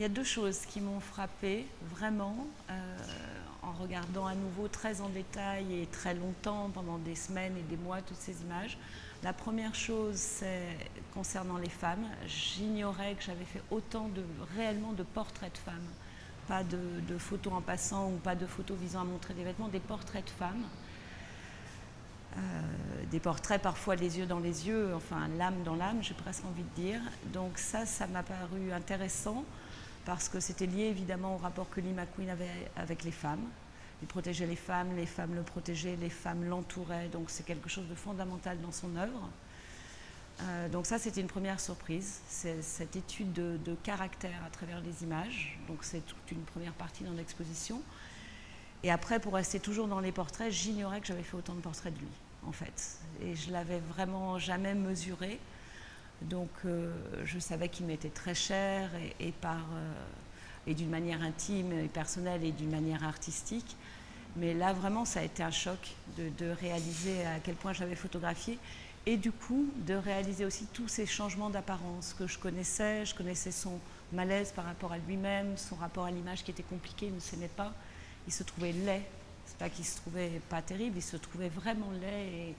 Il y a deux choses qui m'ont frappée vraiment en regardant à nouveau très en détail et très longtemps, pendant des semaines et des mois, toutes ces images. La première chose, c'est concernant les femmes. J'ignorais que j'avais fait autant réellement de portraits de femmes. Pas de photos en passant ou pas de photos visant à montrer des vêtements, des portraits de femmes. Des portraits parfois les yeux dans les yeux, enfin l'âme dans l'âme, j'ai presque envie de dire. Donc ça m'a paru intéressant parce que c'était lié évidemment au rapport que Lee McQueen avait avec les femmes. Il protégeait les femmes le protégeaient, les femmes l'entouraient, donc c'est quelque chose de fondamental dans son œuvre. Donc ça, c'était une première surprise, c'est cette étude de caractère à travers les images, donc c'est toute une première partie dans l'exposition. Et après, pour rester toujours dans les portraits, j'ignorais que j'avais fait autant de portraits de lui, en fait. Et je l'avais vraiment jamais mesuré. Donc je savais qu'il m'était très cher et d'une manière intime et personnelle et d'une manière artistique. Mais là, vraiment, ça a été un choc de réaliser à quel point j'avais photographié et du coup, de réaliser aussi tous ces changements d'apparence que je connaissais. Je connaissais son malaise par rapport à lui-même, son rapport à l'image qui était compliqué, il ne s'aimait pas. Il se trouvait laid. C'est pas qu'il se trouvait pas terrible, il se trouvait vraiment laid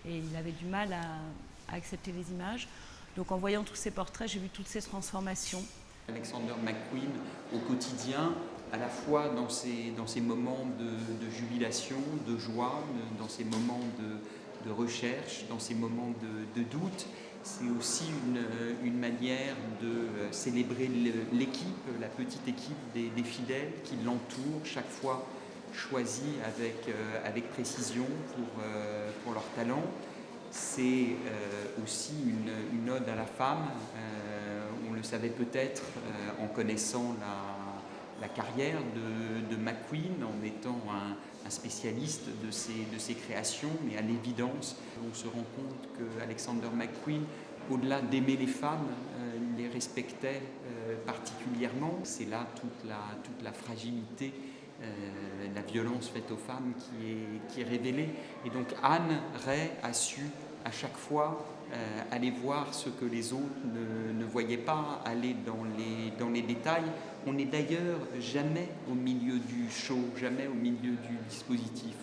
et il avait du mal à accepter les images. Donc en voyant tous ces portraits, j'ai vu toutes ces transformations. Alexander McQueen au quotidien, à la fois dans ces moments de jubilation, de joie, dans ces moments de recherche, dans ces moments de doute. C'est aussi une manière de célébrer l'équipe, la petite équipe des fidèles qui l'entourent, chaque fois choisis avec précision pour leur talent. C'est aussi une ode à la femme. On le savait peut-être en connaissant la carrière de McQueen, en étant un spécialiste de ses créations, mais à l'évidence, on se rend compte qu'Alexander McQueen, au-delà d'aimer les femmes, les respectait particulièrement. C'est là toute la fragilité, la violence faite aux femmes qui est révélée. Et donc Anne Ray a su à chaque fois aller voir ce que les autres ne voyaient pas, aller dans les détails. On n'est d'ailleurs jamais au milieu du show, jamais au milieu du dispositif.